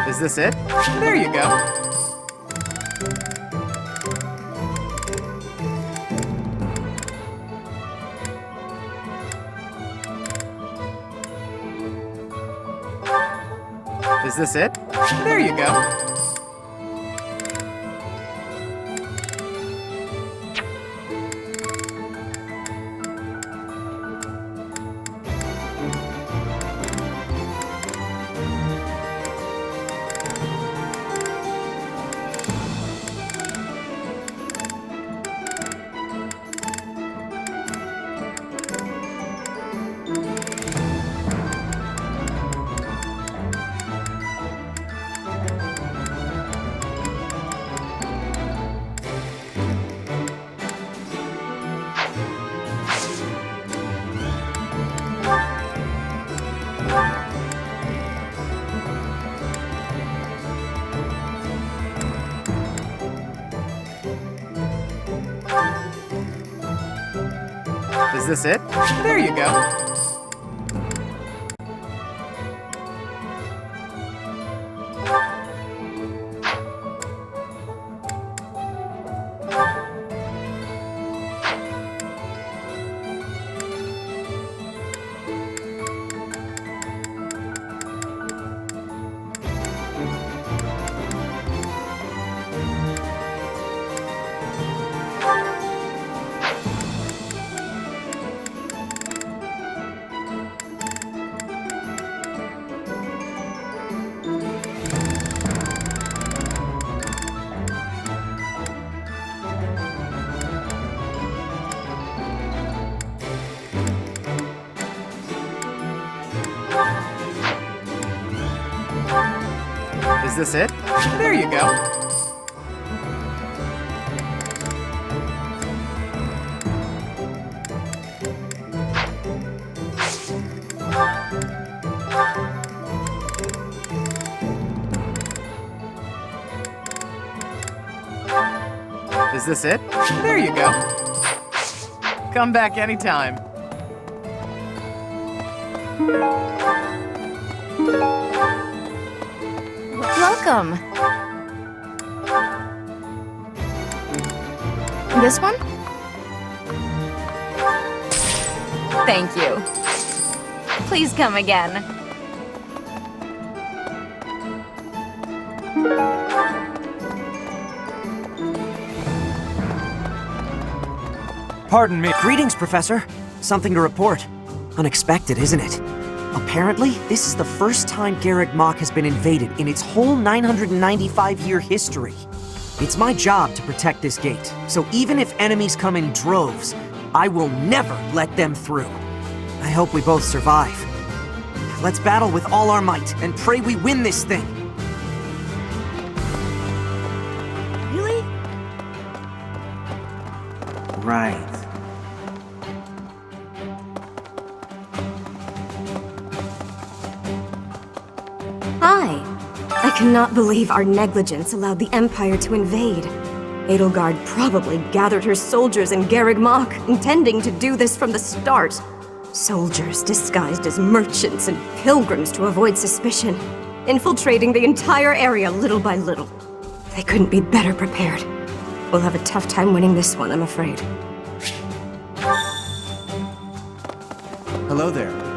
Is this it? There you go. Is this it? There you go. Is this it? There you go. Is this it? There you go. Is this it? There you go. Come back anytime. Welcome. This one? Thank you. Please come again. Pardon me. Greetings, Professor. Something to report. Unexpected, isn't it? Apparently, this is the first time Garreg Mach has been invaded in its whole 995-year history. It's my job to protect this gate, so even if enemies come in droves, I will never let them through. I hope we both survive. Let's battle with all our might and pray we win this thing. Really? Right. Hi. I cannot believe our negligence allowed the Empire to invade. Edelgard probably gathered her soldiers in Garreg Mach, intending to do this from the start. Soldiers disguised as merchants and pilgrims to avoid suspicion, infiltrating the entire area little by little. They couldn't be better prepared. We'll have a tough time winning this one, I'm afraid. Hello there.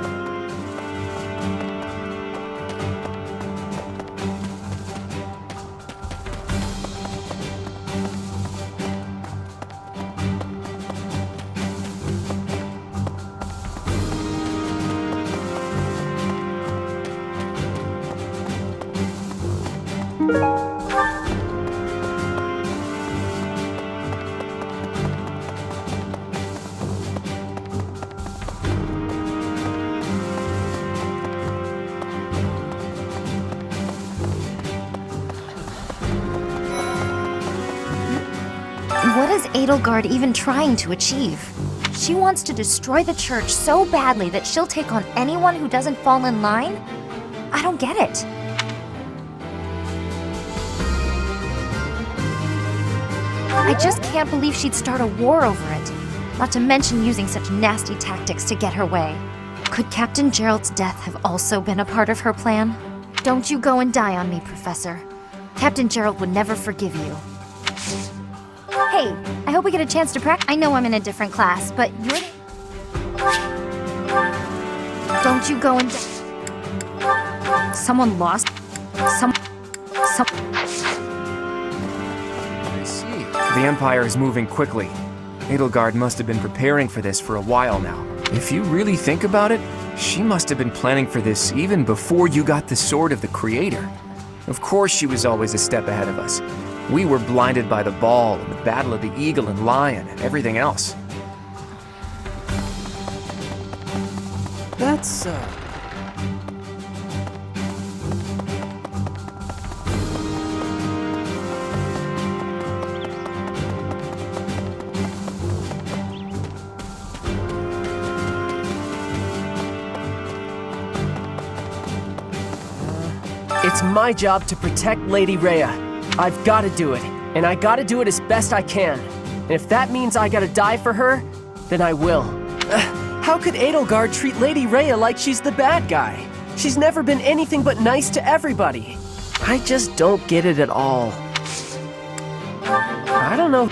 What is Edelgard even trying to achieve? She wants to destroy the church so badly that she'll take on anyone who doesn't fall in line? I don't get it. I just can't believe she'd start a war over it. Not to mention using such nasty tactics to get her way. Could Captain Gerald's death have also been a part of her plan? Don't you go and die on me, Professor. Captain Gerald would never forgive you. Hey, I hope we get a chance to practice. I know I'm in a different class, but you're... Don't you go and die. Someone lost... Some... I see. The Empire is moving quickly. Edelgard must have been preparing for this for a while now. If you really think about it, she must have been planning for this even before you got the Sword of the Creator. Of course she was always a step ahead of us. We were blinded by the ball and the Battle of the Eagle and Lion and everything else. That's, It's my job to protect Lady Rhea. I've got to do it, and I gotta do it as best I can. And if that means I gotta die for her, then I will. How could Edelgard treat Lady Rhea like she's the bad guy? She's never been anything but nice to everybody. I just don't get it at all. I don't know.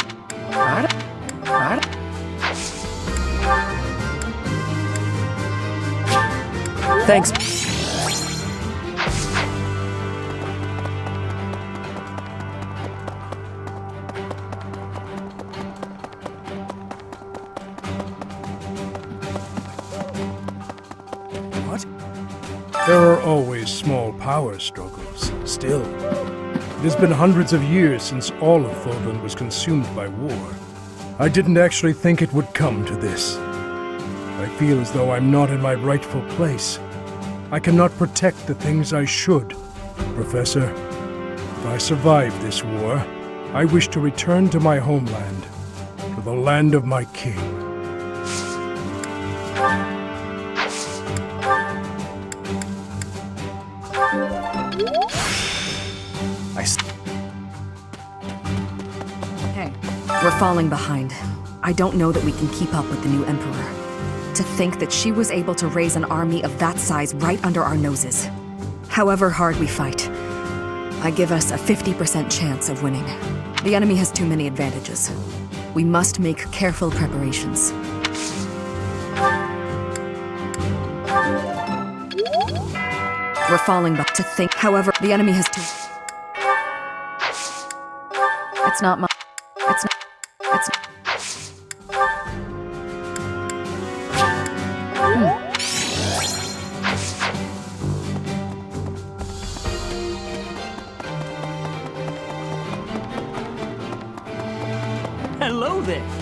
Thanks. There are always small power struggles, still. It has been hundreds of years since all of Fodlan was consumed by war. I didn't actually think it would come to this. I feel as though I'm not in my rightful place. I cannot protect the things I should. Professor, if I survive this war, I wish to return to my homeland, to the land of my king. Hey. We're falling behind. I don't know that we can keep up with the new Emperor. To think that she was able to raise an army of that size right under our noses. However hard we fight, I give us a 50% chance of winning. The enemy has too many advantages. We must make careful preparations. We're falling back to think, however, the enemy has too... It's not my... It's not... It's... Hello there.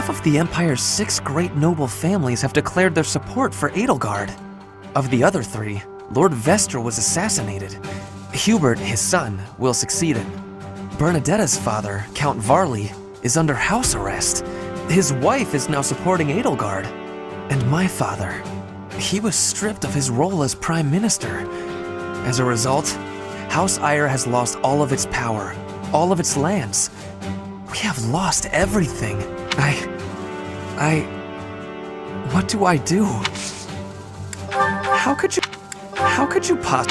half of the Empire's 6 great noble families have declared their support for Edelgard. Of the other 3, Lord Vestra was assassinated. Hubert, his son, will succeed him. Bernadetta's father, Count Varley, is under house arrest. His wife is now supporting Edelgard. And my father, he was stripped of his role as Prime Minister. As a result, House Eyre has lost all of its power, all of its lands. We have lost everything. What do I do? How could you how...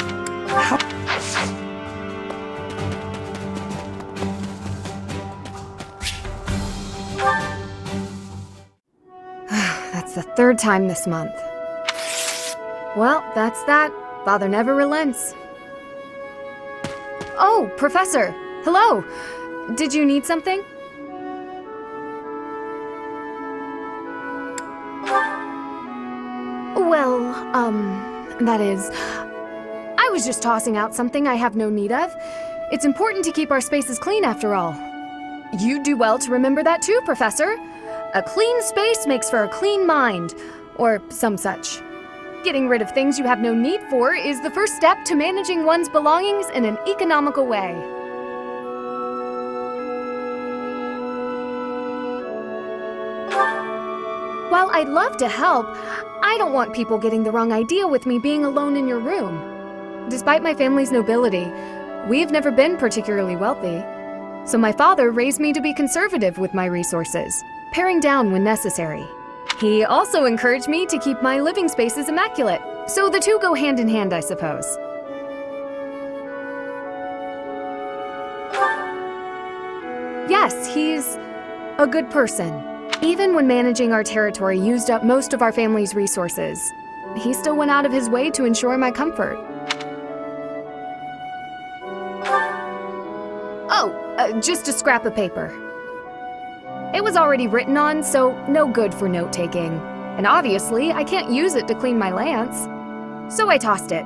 That's the 3rd time this month. Well, that's that. Father never relents. Oh, Professor! Hello! Did you need something? Well, that is... I was just tossing out something I have no need of. It's important to keep our spaces clean after all. You do well to remember that too, Professor. A clean space makes for a clean mind, or some such. Getting rid of things you have no need for is the first step to managing one's belongings in an economical way. While I'd love to help, I don't want people getting the wrong idea with me being alone in your room. Despite my family's nobility, we've never been particularly wealthy. So my father raised me to be conservative with my resources, paring down when necessary. He also encouraged me to keep my living spaces immaculate, so the two go hand in hand, I suppose. Yes, he's a good person. Even when managing our territory used up most of our family's resources, he still went out of his way to ensure my comfort. Oh, just a scrap of paper. It was already written on, so no good for note-taking. And obviously, I can't use it to clean my lance. So I tossed it.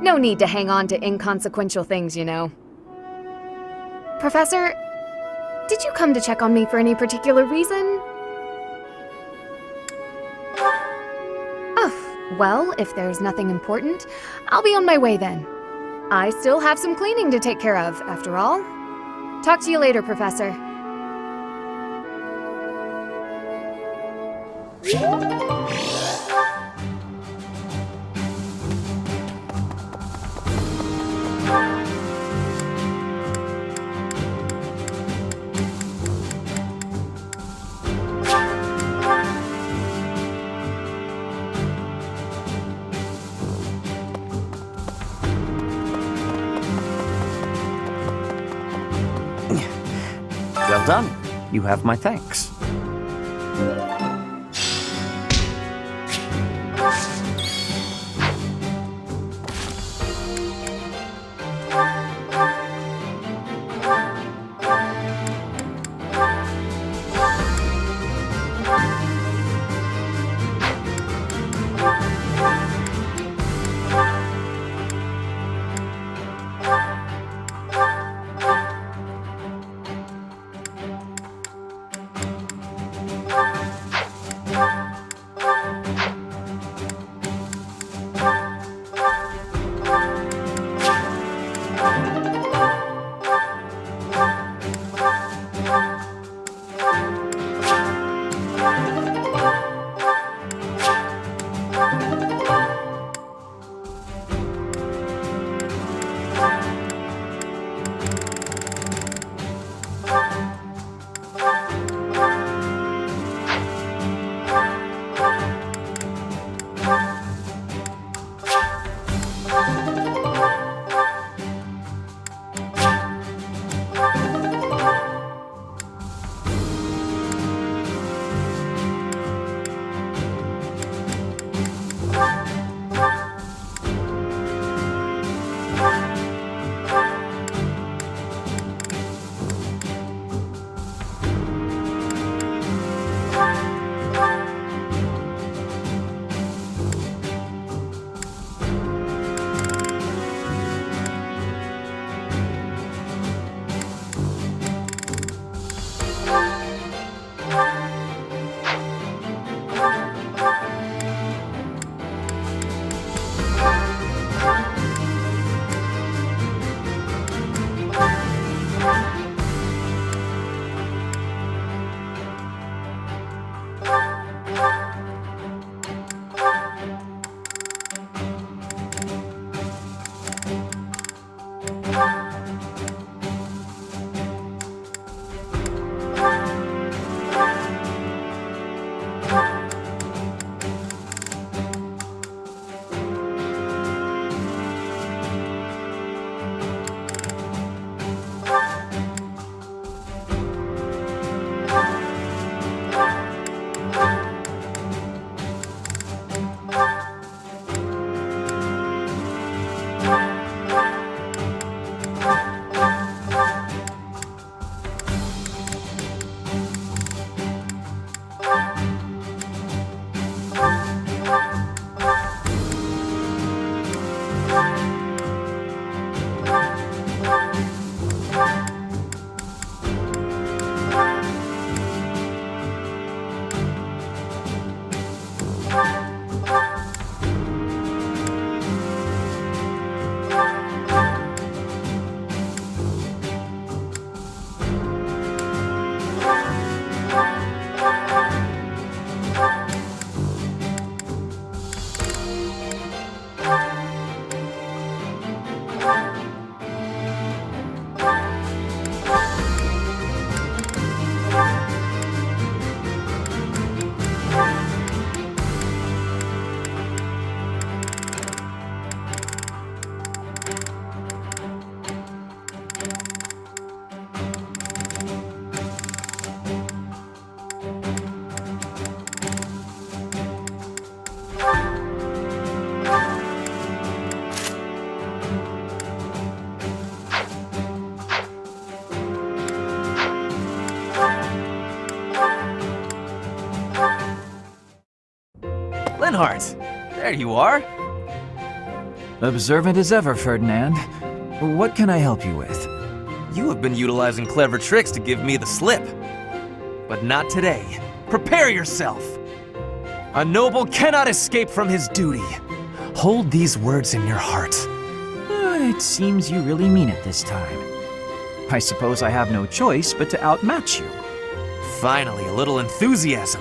No need to hang on to inconsequential things, you know. Professor, did you come to check on me for any particular reason? Oh, well, if there's nothing important, I'll be on my way then. I still have some cleaning to take care of, after all. Talk to you later, Professor. Well done. You have my thanks. sweetheart! There you are! Observant as ever, Ferdinand. What can I help you with? You have been utilizing clever tricks to give me the slip. But not today. Prepare yourself! A noble cannot escape from his duty. Hold these words in your heart. It seems you really mean it this time. I suppose I have no choice but to outmatch you. Finally, a little enthusiasm.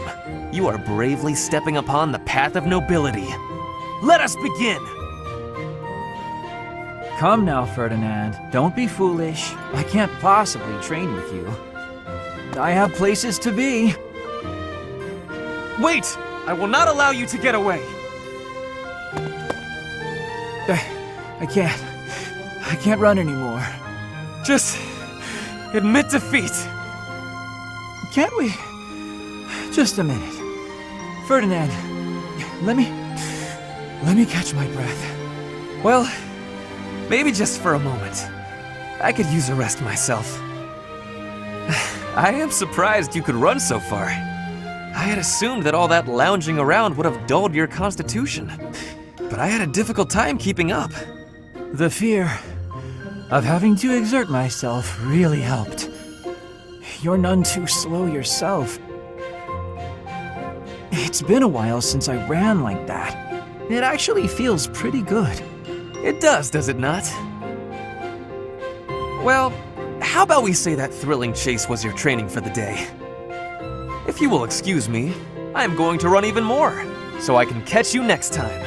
You are bravely stepping upon the path of nobility. Let us begin! Come now, Ferdinand. Don't be foolish. I can't possibly train with you. I have places to be. Wait! I will not allow you to get away! I can't run anymore. Just admit defeat. Can't we? Just a minute. Ferdinand, let me catch my breath. Well, maybe just for a moment. I could use a rest myself. I am surprised you could run so far. I had assumed that all that lounging around would have dulled your constitution, but I had a difficult time keeping up. The fear of having to exert myself really helped. You're none too slow yourself. It's been a while since I ran like that. It actually feels pretty good. It does it not? Well, how about we say that thrilling chase was your training for the day? If you will excuse me, I am going to run even more, so I can catch you next time.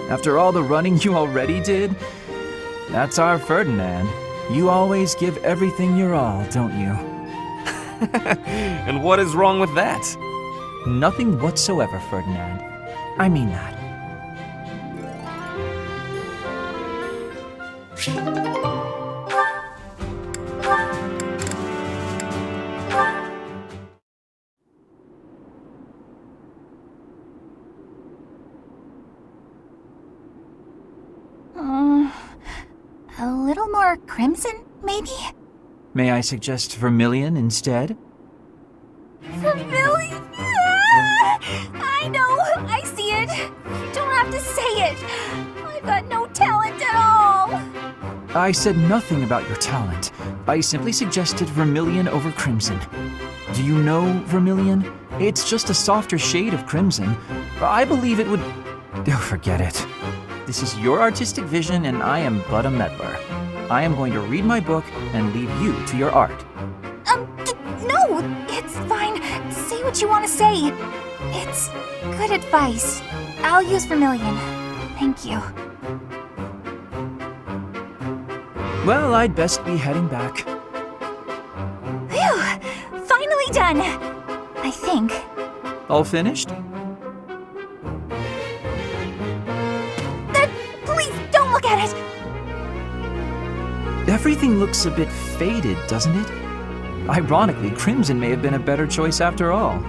After all the running you already did? That's our Ferdinand. You always give everything your all, don't you? And what is wrong with that? Nothing whatsoever, Ferdinand. I mean that. A little more crimson, maybe? May I suggest vermilion instead? Vermilion? Ah! I know! I see it! You don't have to say it! I've got no talent at all! I said nothing about your talent. I simply suggested vermilion over crimson. Do you know vermilion? It's just a softer shade of crimson. I believe it would... Oh, forget it. This is your artistic vision and I am but a meddler. I am going to read my book and leave you to your art. No! It's fine. Say what you want to say. It's good advice. I'll use vermilion. Thank you. Well, I'd best be heading back. Phew! Finally done! I think. All finished? Please, don't look at it! Everything looks a bit faded, doesn't it? Ironically, crimson may have been a better choice after all.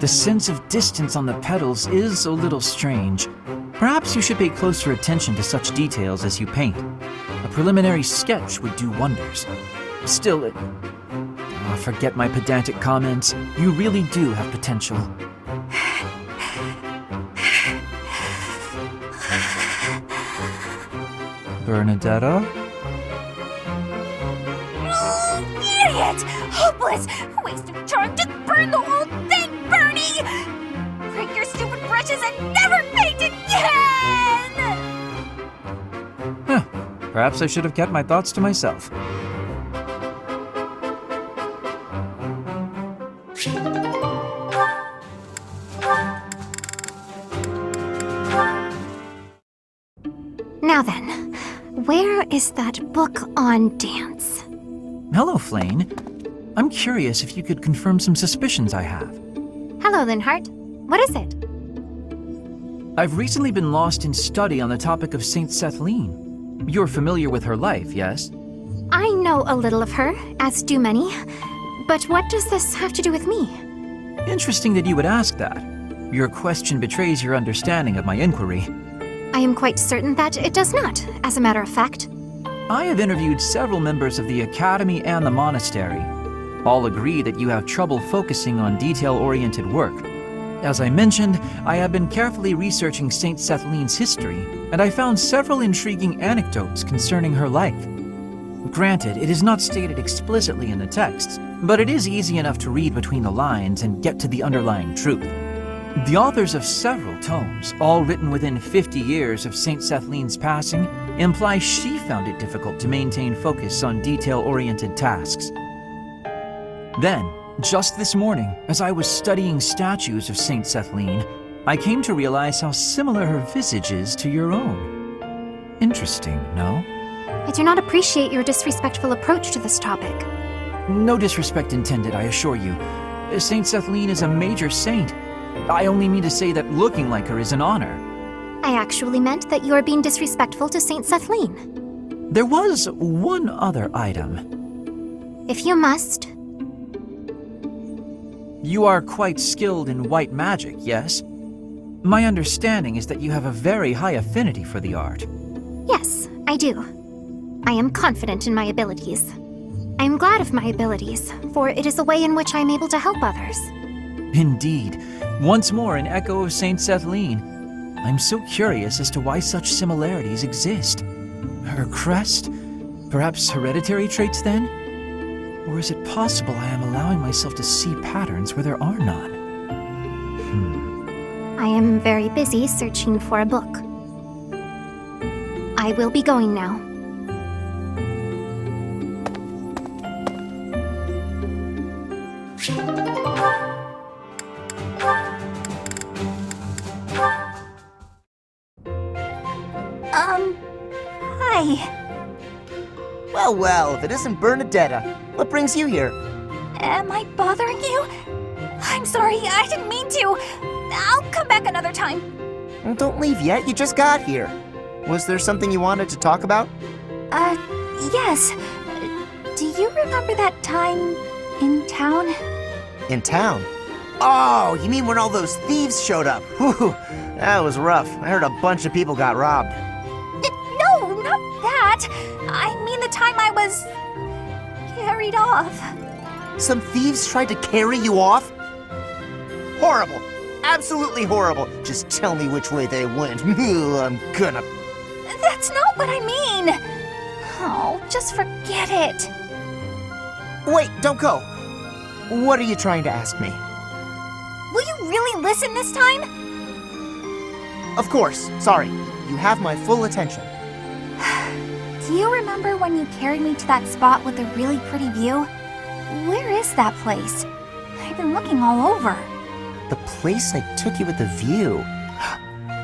The sense of distance on the petals is a little strange. Perhaps you should pay closer attention to such details as you paint. A preliminary sketch would do wonders. Still, forget my pedantic comments. You really do have potential. Bernadetta? Idiot! Hopeless! Waste of charm! Just burn the whole thing, Bernie! Break your stupid brushes and never paint again! Huh. Perhaps I should have kept my thoughts to myself. Now then, where is that book on dance? Hello, Flane. I'm curious if you could confirm some suspicions I have. Hello, Linhart. What is it? I've recently been lost in study on the topic of Saint Sethlene. You're familiar with her life, yes? I know a little of her, as do many. But what does this have to do with me? Interesting that you would ask that. Your question betrays your understanding of my inquiry. I am quite certain that it does not, as a matter of fact. I have interviewed several members of the Academy and the Monastery. All agree that you have trouble focusing on detail-oriented work. As I mentioned, I have been carefully researching Saint Sethleen's history, and I found several intriguing anecdotes concerning her life. Granted, it is not stated explicitly in the texts, but it is easy enough to read between the lines and get to the underlying truth. The authors of several tomes, all written within 50 years of Saint Sethleen's passing, imply she found it difficult to maintain focus on detail-oriented tasks. Then, just this morning, as I was studying statues of Saint Sethleen, I came to realize how similar her visage is to your own. Interesting, no? I do not appreciate your disrespectful approach to this topic. No disrespect intended, I assure you. Saint Sethleen is a major saint. I only mean to say that looking like her is an honor. I actually meant that you are being disrespectful to Saint Sethleen. There was one other item. If you must. You are quite skilled in white magic, yes? My understanding is that you have a very high affinity for the art. Yes, I do. I am confident in my abilities. I am glad of my abilities, for it is a way in which I am able to help others. Indeed. Once more an echo of Saint Sethleen. I'm so curious as to why such similarities exist. Her crest? Perhaps hereditary traits then? Or is it possible I am allowing myself to see patterns where there are none? I am very busy searching for a book. I will be going now. Hi. Well, if it isn't Bernadetta, what brings you here? Am I bothering you? I'm sorry, I didn't mean to. I'll come back another time. Well, don't leave yet, you just got here. Was there something you wanted to talk about? Yes. Do you remember that time in town? In town? Oh, you mean when all those thieves showed up? Whew, that was rough. I heard a bunch of people got robbed. No, not that. I mean the time I was carried off. Some thieves tried to carry you off? Horrible. Absolutely horrible. Just tell me which way they went. I'm gonna... That's not what I mean. Oh, just forget it. Wait, don't go. What are you trying to ask me? Will you really listen this time? Of course. Sorry. You have my full attention. Do you remember when you carried me to that spot with the really pretty view? Where is that place? I've been looking all over. The place I took you with the view.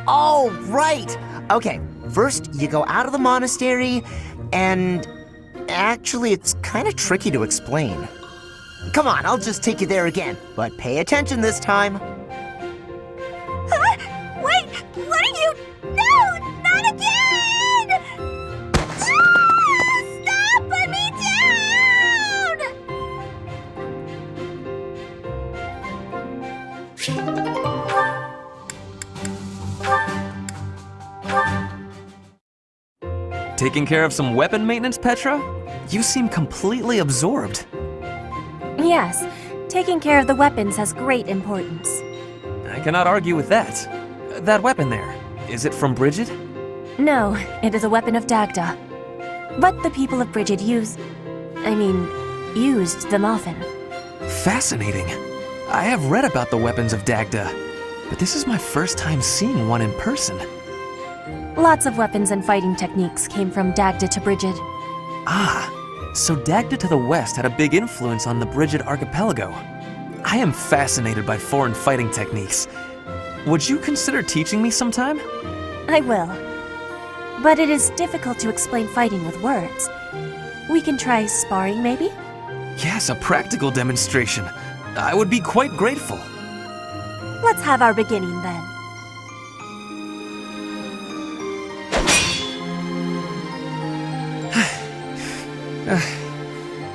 Oh, right! Okay, first you go out of the monastery, and actually it's kind of tricky to explain. Come on, I'll just take you there again, but pay attention this time. Huh? Wait, what are you? No, not again! Stop! Put me down! Taking care of some weapon maintenance, Petra? You seem completely absorbed. Yes, taking care of the weapons has great importance. I cannot argue with that. That weapon there, is it from Bridget? No, it is a weapon of Dagda. But the people of Bridget used them often. Fascinating. I have read about the weapons of Dagda, but this is my first time seeing one in person. Lots of weapons and fighting techniques came from Dagda to Bridget. Ah, so Dagda to the west had a big influence on the Bridget archipelago. I am fascinated by foreign fighting techniques. Would you consider teaching me sometime? I will. But it is difficult to explain fighting with words. We can try sparring, maybe? Yes, a practical demonstration. I would be quite grateful. Let's have our beginning then.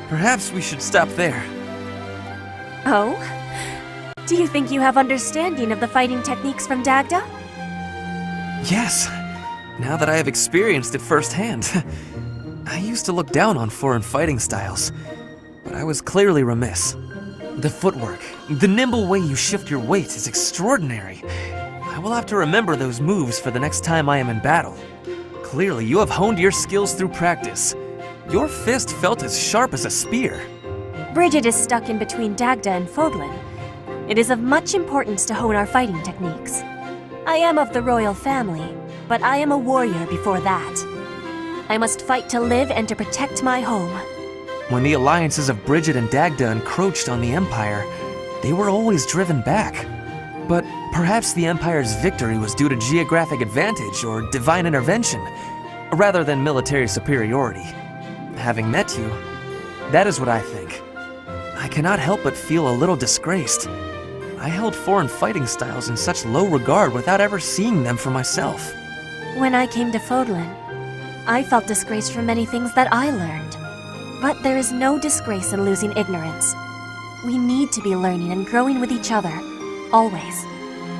Perhaps we should stop there. Oh? Do you think you have understanding of the fighting techniques from Dagda? Yes, now that I have experienced it firsthand. I used to look down on foreign fighting styles, but I was clearly remiss. The footwork, The nimble way you shift your weight is extraordinary. I will have to remember those moves for the next time I am in battle. Clearly, you have honed your skills through practice. Your fist felt as sharp as a spear. Bridget is stuck in between Dagda and Fodlan. It is of much importance to hone our fighting techniques. I am of the royal family, but I am a warrior before that. I must fight to live and to protect my home. When the alliances of Bridget and Dagda encroached on the Empire, they were always driven back. But perhaps the Empire's victory was due to geographic advantage or divine intervention, rather than military superiority. Having met you, that is what I think. I cannot help but feel a little disgraced. I held foreign fighting styles in such low regard without ever seeing them for myself. When I came to Fodlan, I felt disgraced for many things that I learned. But there is no disgrace in losing ignorance. We need to be learning and growing with each other, always.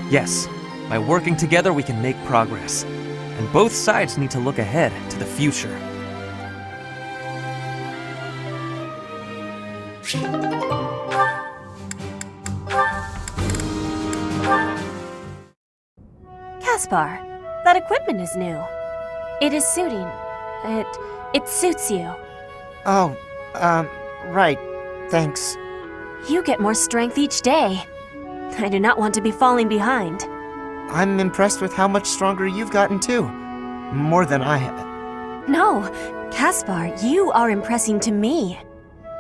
Yes, by working together we can make progress. And both sides need to look ahead to the future. Caspar, that equipment is new. It is suiting. It suits you. Oh, right. Thanks. You get more strength each day. I do not want to be falling behind. I'm impressed with how much stronger you've gotten too. More than I have. No, Caspar, you are impressing to me.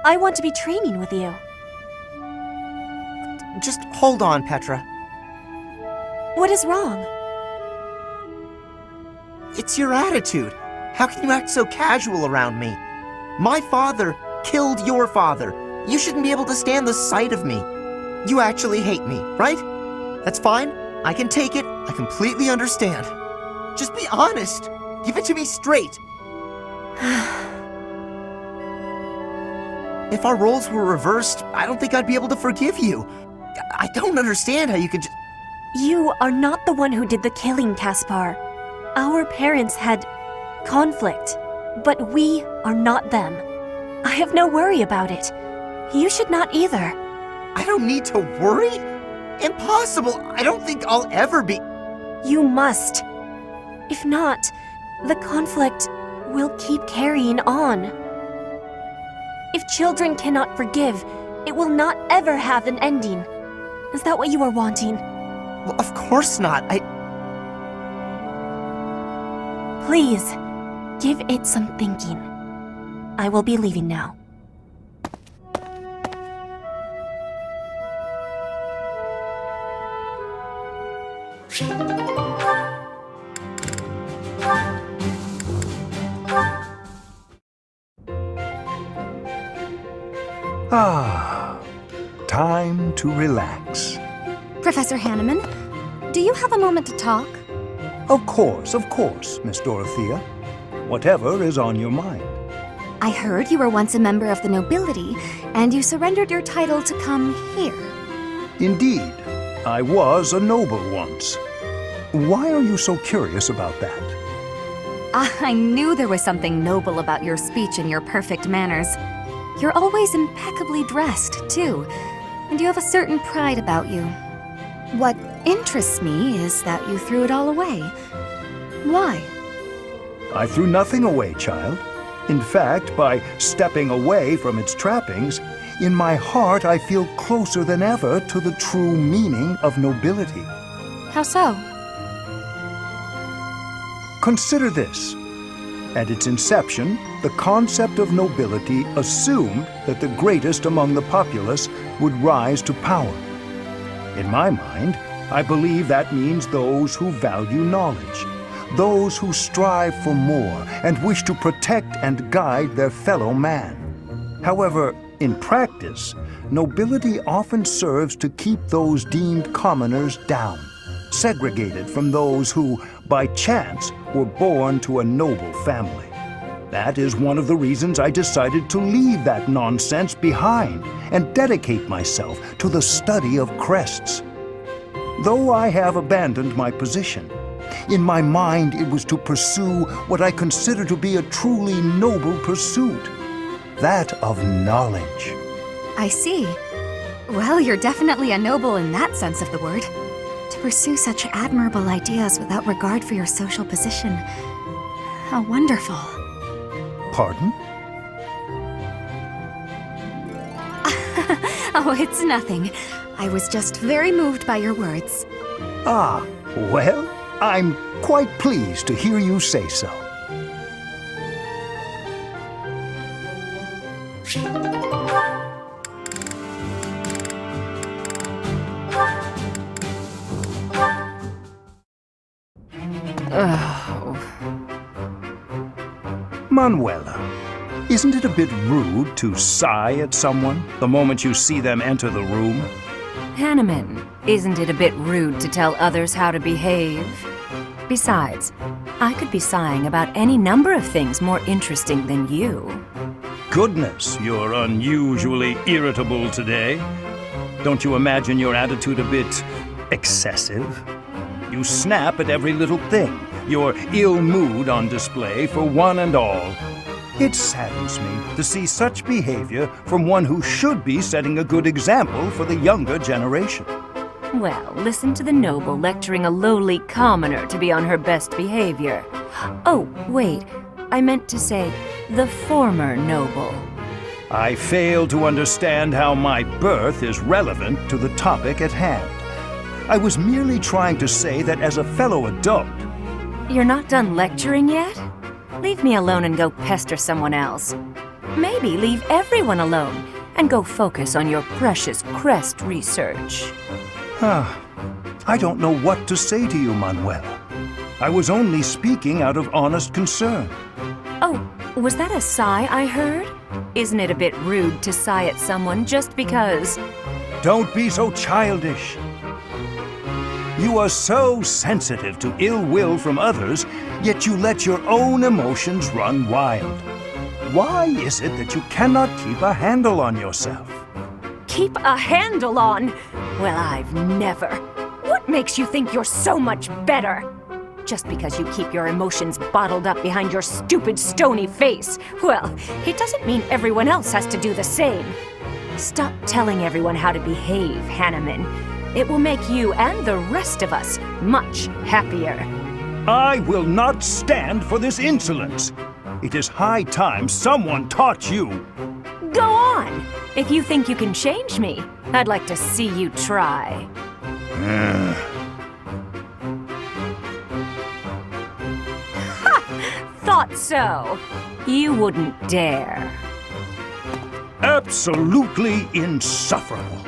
I want to be training with you. Just hold on, Petra. What is wrong? It's your attitude. How can you act so casual around me? My father killed your father. You shouldn't be able to stand the sight of me. You actually hate me, right? That's fine. I can take it. I completely understand. Just be honest. Give it to me straight. If our roles were reversed, I don't think I'd be able to forgive you. I don't understand how you could just... You are not the one who did the killing, Caspar. Our parents had conflict, but we are not them. I have no worry about it. You should not either. I don't need to worry? Impossible! I don't think I'll ever be... You must. If not, the conflict will keep carrying on. If children cannot forgive, it will not ever have an ending. Is that what you are wanting? Well, of course not. Please, give it some thinking. I will be leaving now. Ah, time to relax. Professor Hanneman, do you have a moment to talk? Of course, Miss Dorothea. Whatever is on your mind. I heard you were once a member of the nobility, and you surrendered your title to come here. Indeed, I was a noble once. Why are you so curious about that? I knew there was something noble about your speech and your perfect manners. You're always impeccably dressed, too, and you have a certain pride about you. What interests me is that you threw it all away. Why? I threw nothing away, child. In fact, by stepping away from its trappings, in my heart I feel closer than ever to the true meaning of nobility. How so? Consider this. At its inception, the concept of nobility assumed that the greatest among the populace would rise to power. In my mind, I believe that means those who value knowledge, those who strive for more and wish to protect and guide their fellow man. However, in practice, nobility often serves to keep those deemed commoners down, segregated from those who, by chance, were born to a noble family. That is one of the reasons I decided to leave that nonsense behind and dedicate myself to the study of crests. Though I have abandoned my position, in my mind it was to pursue what I consider to be a truly noble pursuit, that of knowledge. I see. Well, you're definitely a noble in that sense of the word. To pursue such admirable ideas without regard for your social position. How wonderful. Pardon? Oh, it's nothing. I was just very moved by your words. Ah, well, I'm quite pleased to hear you say so. Manuela, isn't it a bit rude to sigh at someone the moment you see them enter the room? Hanneman, isn't it a bit rude to tell others how to behave? Besides, I could be sighing about any number of things more interesting than you. Goodness, you're unusually irritable today. Don't you imagine your attitude a bit excessive? You snap at every little thing, your ill mood on display for one and all. It saddens me to see such behavior from one who should be setting a good example for the younger generation. Well, listen to the noble lecturing a lowly commoner to be on her best behavior. Oh, wait, I meant to say the former noble. I fail to understand how my birth is relevant to the topic at hand. I was merely trying to say that as a fellow adult... You're not done lecturing yet? Leave me alone and go pester someone else. Maybe leave everyone alone and go focus on your precious crest research. I don't know what to say to you, Manuela. I was only speaking out of honest concern. Oh, was that a sigh I heard? Isn't it a bit rude to sigh at someone just because... Don't be so childish. You are so sensitive to ill will from others, yet you let your own emotions run wild. Why is it that you cannot keep a handle on yourself? Keep a handle on? Well, I've never. What makes you think you're so much better? Just because you keep your emotions bottled up behind your stupid, stony face. Well, it doesn't mean everyone else has to do the same. Stop telling everyone how to behave, Hanneman. It will make you and the rest of us much happier. I will not stand for this insolence. It is high time someone taught you. Go on! If you think you can change me, I'd like to see you try. Ha! Thought so. You wouldn't dare. Absolutely insufferable.